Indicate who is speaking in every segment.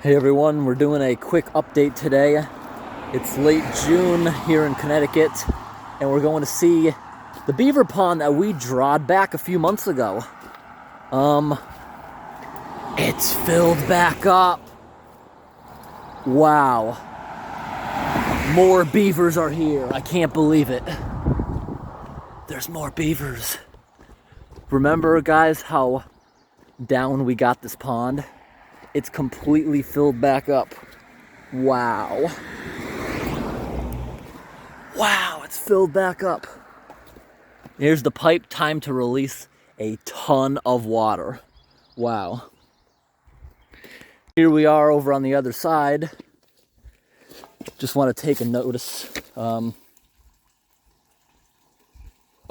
Speaker 1: Hey everyone, we're doing a quick update today. It's late June here in Connecticut, and we're going to see the beaver pond that we drawed back a few months ago. It's filled back up. Wow. More beavers are here. I can't believe it. There's more beavers. Remember, guys, how down we got this pond? It's completely filled back up. Wow. Wow, it's filled back up. Here's the pipe, time to release a ton of water. Wow. Here we are over on the other side. Just want to take a notice.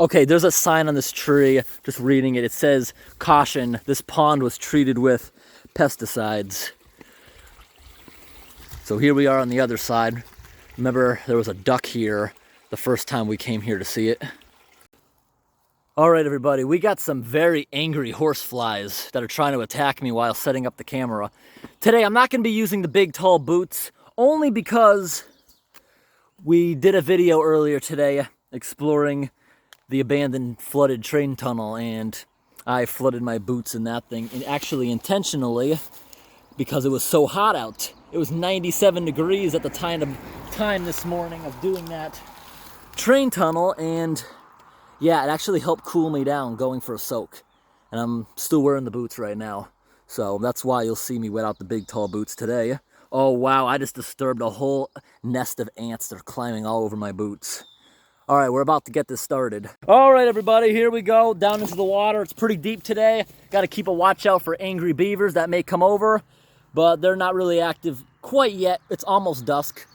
Speaker 1: Okay, there's a sign on this tree, just reading it. It says, caution, this pond was treated with pesticides. So here we are on the other side. Remember, there was a duck here the first time we came here to see it. All right, everybody, we got some very angry horseflies that are trying to attack me while setting up the camera. Today, I'm not going to be using the big, tall boots, only because we did a video earlier today exploring the abandoned flooded train tunnel, and I flooded my boots in that thing, and actually intentionally, because it was so hot out. It was 97 degrees at the time this morning of doing that train tunnel, and yeah, it actually helped cool me down going for a soak. And I'm still wearing the boots right now. So that's why you'll see me wet out the big tall boots today. Oh wow, I just disturbed a whole nest of ants that are climbing all over my boots. All right, we're about to get this started. All right, everybody, here we go, down into the water. It's pretty deep today. Got to keep a watch out for angry beavers that may come over, but they're not really active quite yet. It's almost dusk.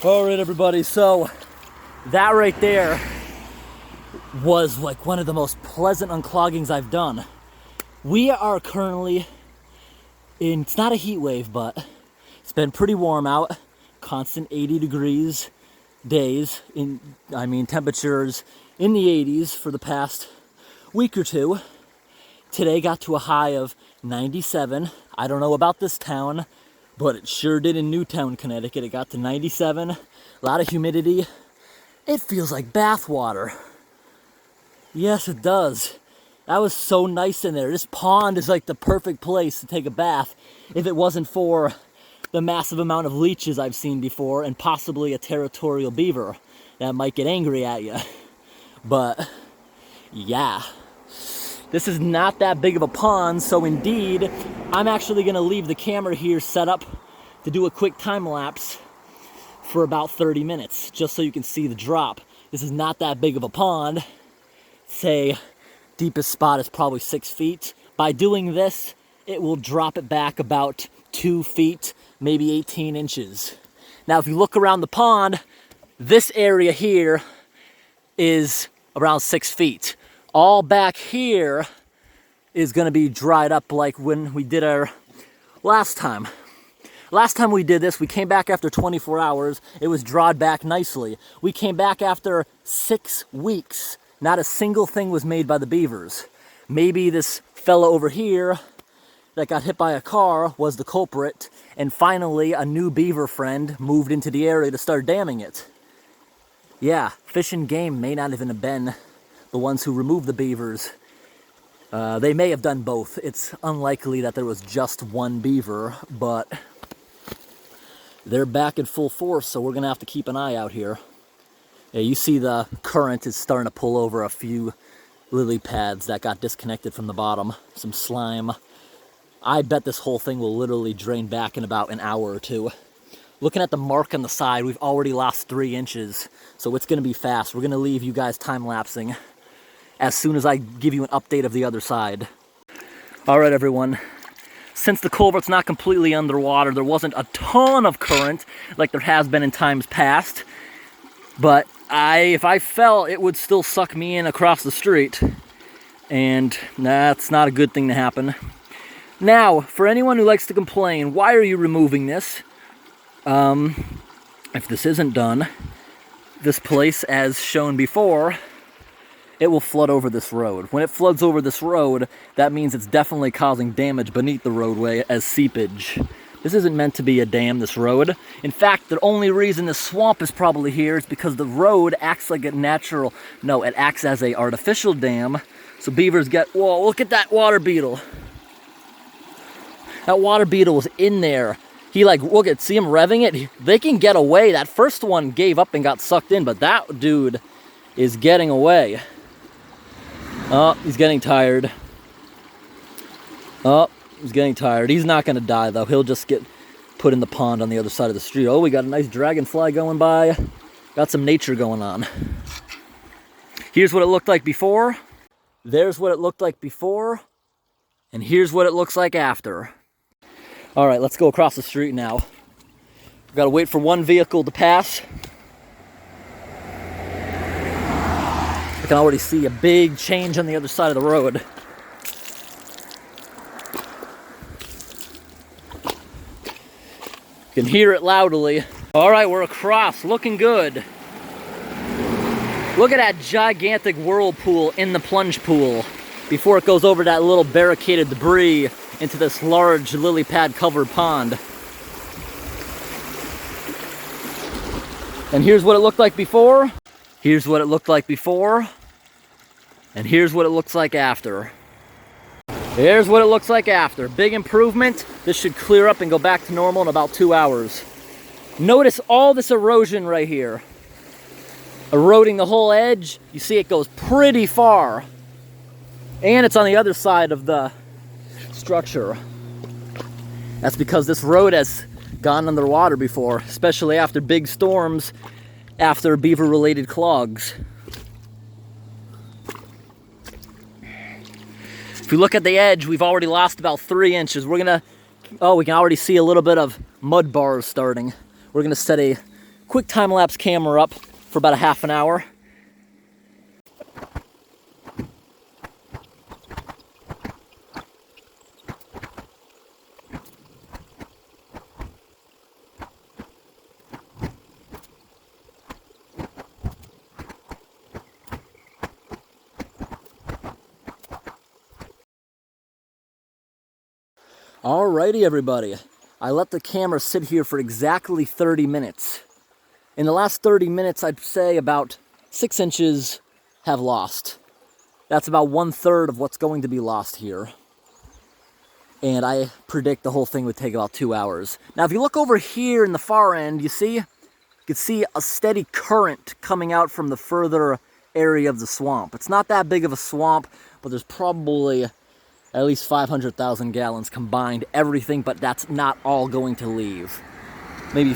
Speaker 1: All right, everybody, so that right there was like one of the most pleasant uncloggings I've done. We are currently in, it's not a heat wave, but it's been pretty warm out, constant 80 degrees days, temperatures in the 80s for the past week or two. Today got to a high of 97. I don't know about this town, but it sure did in Newtown, Connecticut. It got to 97, a lot of humidity. It feels like bath water. Yes, it does. That was so nice in there. This pond is like the perfect place to take a bath if it wasn't for the massive amount of leeches I've seen before and possibly a territorial beaver that might get angry at you. But yeah, this is not that big of a pond, so indeed, I'm actually gonna leave the camera here set up to do a quick time lapse for about 30 minutes, just so you can see the drop. This is not that big of a pond. Say, deepest spot is probably 6 feet. By doing this, it will drop it back about 2 feet, maybe 18 inches. Now, if you look around the pond, this area here is around 6 feet. All back here is gonna be dried up like when we did our last time. Last time we did this, we came back after 24 hours. It was dried back nicely. We came back after 6 weeks. Not a single thing was made by the beavers. Maybe this fella over here that got hit by a car was the culprit, and finally a new beaver friend moved into the area to start damming it. Yeah, Fish and Game may not even have been the ones who removed the beavers. They may have done both. It's unlikely that there was just one beaver, but they're back in full force, so we're gonna have to keep an eye out here. Yeah, you see the current is starting to pull over a few lily pads that got disconnected from the bottom. Some slime. I bet this whole thing will literally drain back in about an hour or two. Looking at the mark on the side, we've already lost 3 inches, so it's gonna be fast. We're gonna leave you guys time-lapsing as soon as I give you an update of the other side. All right, everyone. Since the culvert's not completely underwater, there wasn't a ton of current like there has been in times past, but if I fell, it would still suck me in across the street, and that's not a good thing to happen. Now, for anyone who likes to complain, why are you removing this? If this isn't done, this place, as shown before, it will flood over this road. When it floods over this road, that means it's definitely causing damage beneath the roadway as seepage. This isn't meant to be a dam, this road. In fact, the only reason this swamp is probably here is because the road acts like a natural, no, it acts as a artificial dam. So beavers get, whoa, look at that water beetle. That water beetle was in there. He look at, see him revving it? They can get away. That first one gave up and got sucked in, but that dude is getting away. Oh, he's getting tired. Oh, he's getting tired. He's not gonna die though. He'll just get put in the pond on the other side of the street. Oh, we got a nice dragonfly going by. Got some nature going on. Here's what it looked like before. There's what it looked like before. And here's what it looks like after. All right, let's go across the street now. We've got to wait for one vehicle to pass. I can already see a big change on the other side of the road. You can hear it loudly. All right, we're across, looking good. Look at that gigantic whirlpool in the plunge pool before it goes over that little barricaded debris into this large lily pad covered pond. And here's what it looked like before. Here's what it looked like before. And here's what it looks like after. Here's what it looks like after. Big improvement. This should clear up and go back to normal in about 2 hours. Notice all this erosion right here. Eroding the whole edge. You see it goes pretty far. And it's on the other side of the structure. That's because this road has gone underwater before, especially after big storms, after beaver-related clogs. If you look at the edge, we've already lost about 3 inches. We can already see a little bit of mud bars starting. We're gonna set a quick time-lapse camera up for about a half an hour. Alrighty, everybody. I let the camera sit here for exactly 30 minutes. In the last 30 minutes, I'd say about 6 inches have lost. That's about 1/3 of what's going to be lost here. And I predict the whole thing would take about 2 hours. Now, if you look over here in the far end, you can see a steady current coming out from the further area of the swamp. It's not that big of a swamp, but there's probably at least 500,000 gallons combined, everything, but that's not all going to leave. Maybe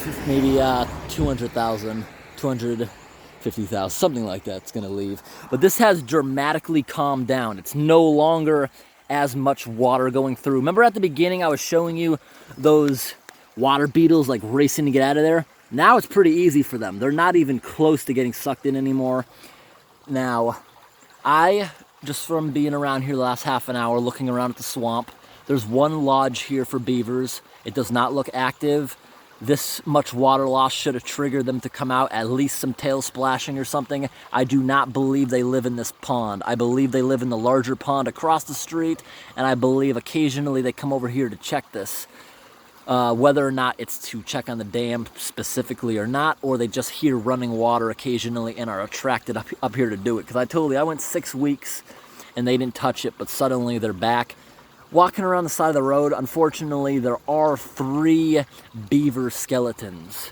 Speaker 1: 200,000, 250,000, something like that's going to leave. But this has dramatically calmed down. It's no longer as much water going through. Remember at the beginning I was showing you those water beetles like racing to get out of there? Now it's pretty easy for them. They're not even close to getting sucked in anymore. Now, just from being around here the last half an hour, looking around at the swamp, there's one lodge here for beavers. It does not look active. This much water loss should have triggered them to come out, at least some tail splashing or something. I do not believe they live in this pond. I believe they live in the larger pond across the street, and I believe occasionally they come over here to check this. Whether or not it's to check on the dam specifically or not, or they just hear running water occasionally and are attracted up here to do it. Because I told you, I went 6 weeks and they didn't touch it, but suddenly they're back. Walking around the side of the road, unfortunately, there are 3 beaver skeletons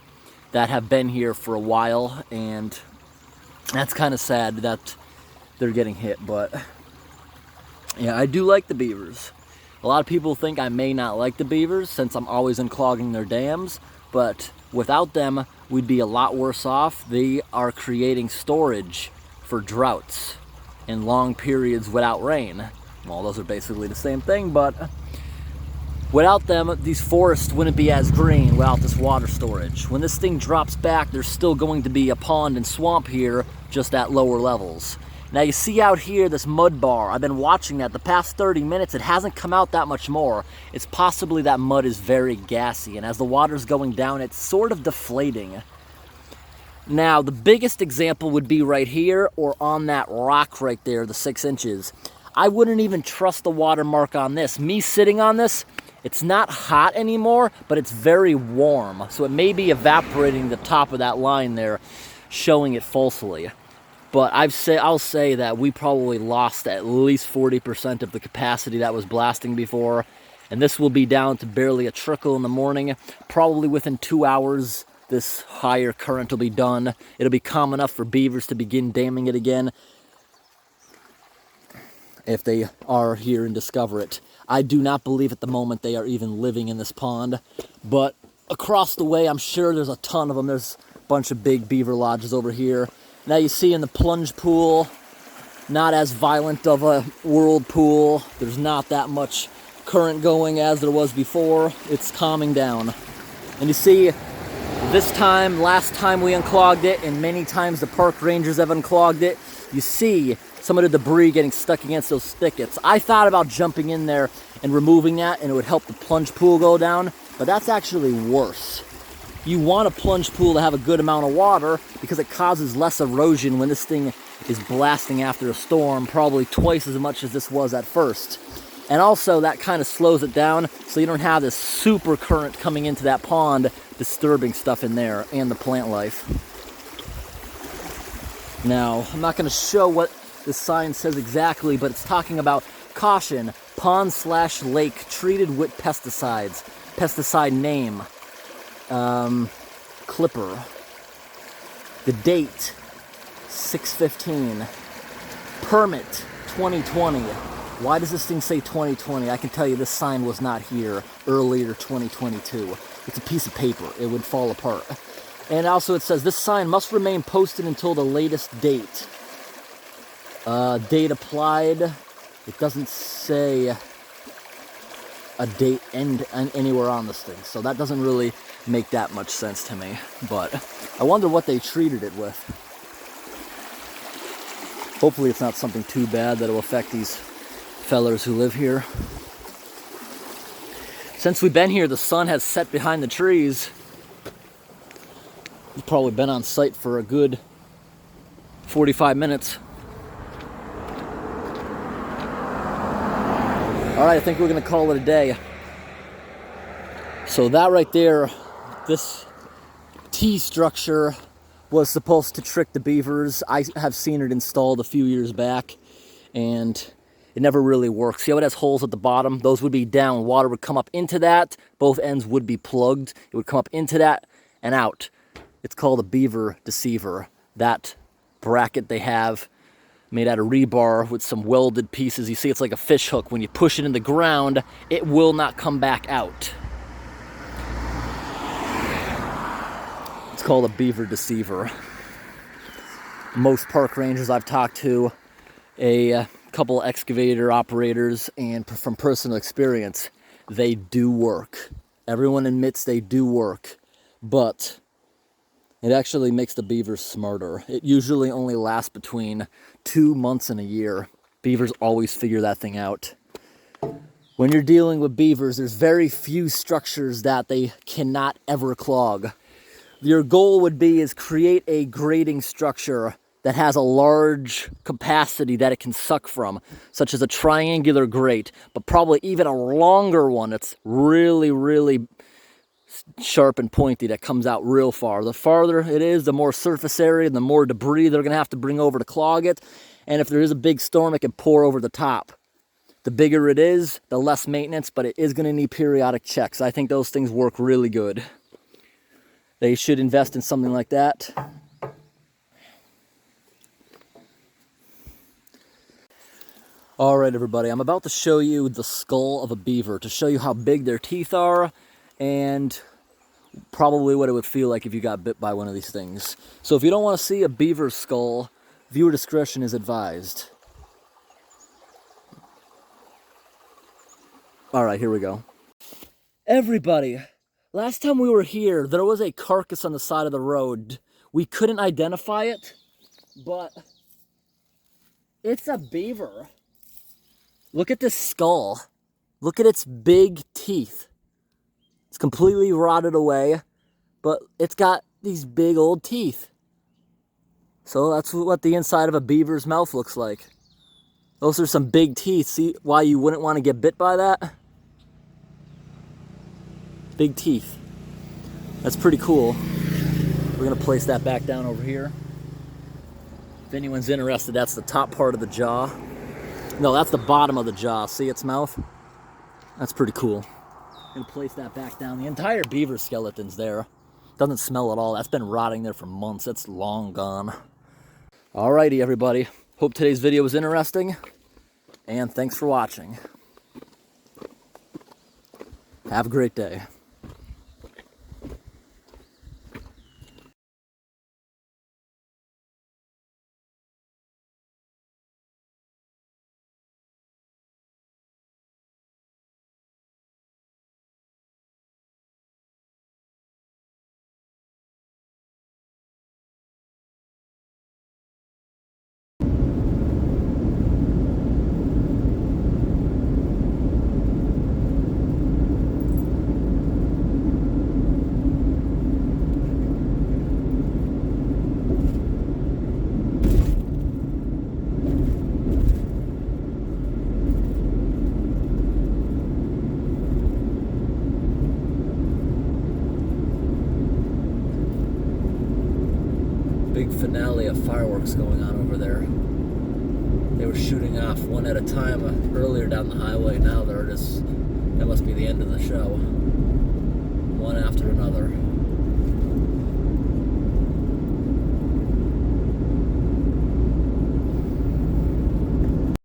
Speaker 1: that have been here for a while, and that's kind of sad that they're getting hit, but yeah, I do like the beavers. A lot of people think I may not like the beavers since I'm always unclogging their dams, but without them, we'd be a lot worse off. They are creating storage for droughts and long periods without rain. Well, those are basically the same thing, but without them, these forests wouldn't be as green without this water storage. When this thing drops back, there's still going to be a pond and swamp here, just at lower levels. Now you see out here this mud bar. I've been watching that the past 30 minutes. It hasn't come out that much more. It's possibly that mud is very gassy, and as the water's going down, it's sort of deflating. Now, the biggest example would be right here or on that rock right there, the 6 inches. I wouldn't even trust the watermark on this. Me sitting on this, it's not hot anymore, but it's very warm. So it may be evaporating the top of that line there, showing it falsely. But I'll say that we probably lost at least 40% of the capacity that was blasting before. And this will be down to barely a trickle in the morning. Probably within 2 hours, this higher current will be done. It'll be calm enough for beavers to begin damming it again, if they are here and discover it. I do not believe at the moment they are even living in this pond. But across the way, I'm sure there's a ton of them. There's a bunch of big beaver lodges over here. Now you see in the plunge pool, not as violent of a whirlpool. There's not that much current going as there was before. It's calming down. And you see, this time, last time we unclogged it, and many times the park rangers have unclogged it, you see some of the debris getting stuck against those thickets. I thought about jumping in there and removing that, and it would help the plunge pool go down, but that's actually worse. You want a plunge pool to have a good amount of water because it causes less erosion when this thing is blasting after a storm, probably twice as much as this was at first. And also that kind of slows it down so you don't have this super current coming into that pond disturbing stuff in there and the plant life. Now, I'm not going to show what this sign says exactly, but it's talking about caution, pond/lake treated with pesticides. Pesticide name. Clipper. The date 6/15. Permit 2020. Why does this thing say 2020? I can tell you this sign was not here earlier 2022. It's a piece of paper. It would fall apart. And also it says this sign must remain posted until the latest date. Date applied. It doesn't say a date end anywhere on this thing. So that doesn't really make that much sense to me. But I wonder what they treated it with. Hopefully it's not something too bad that will affect these fellers who live here. Since we've been here, the sun has set behind the trees. We've probably been on site for a good 45 minutes. All right, I think we're gonna call it a day. So that right there, this T structure was supposed to trick the beavers. I have seen it installed a few years back, and it never really works. See how it has holes at the bottom? Those would be down. Water would come up into that. Both ends would be plugged. It would come up into that and out. It's called a beaver deceiver. That bracket they have made out of rebar with some welded pieces. You see it's like a fish hook. When you push it in the ground, it will not come back out. It's called a beaver deceiver. Most park rangers I've talked to, a couple excavator operators, and from personal experience, they do work. Everyone admits they do work, but it actually makes the beavers smarter. It usually only lasts between 2 months and a year. Beavers always figure that thing out. When you're dealing with beavers, there's very few structures that they cannot ever clog. Your goal would be is create a grading structure that has a large capacity that it can suck from, such as a triangular grate, but probably even a longer one that's really, really sharp and pointy that comes out real far. The farther it is, the more surface area and the more debris they're going to have to bring over to clog it. And if there is a big storm, it can pour over the top. The bigger it is, the less maintenance, but it is going to need periodic checks. I think those things work really good. They should invest in something like that. All right, everybody, I'm about to show you the skull of a beaver to show you how big their teeth are and probably what it would feel like if you got bit by one of these things. So if you don't want to see a beaver skull, viewer discretion is advised. All right, here we go. Everybody, last time we were here, there was a carcass on the side of the road. We couldn't identify it, but it's a beaver. Look at this skull. Look at its big teeth. It's completely rotted away, but it's got these big old teeth. So that's what the inside of a beaver's mouth looks like. Those are some big teeth. See why you wouldn't want to get bit by that? Big teeth. That's pretty cool. We're gonna place that back down over here. If anyone's interested, that's the top part of the jaw. No, that's the bottom of the jaw. See its mouth? That's pretty cool. I'm gonna place that back down. The entire beaver skeleton's there. Doesn't smell at all. That's been rotting there for months. It's long gone. Alrighty, everybody. Hope today's video was interesting, and thanks for watching. Have a great day. Big finale of fireworks going on over there. They were shooting off one at a time earlier down the highway. Now they're just, that must be the end of the show. One after another.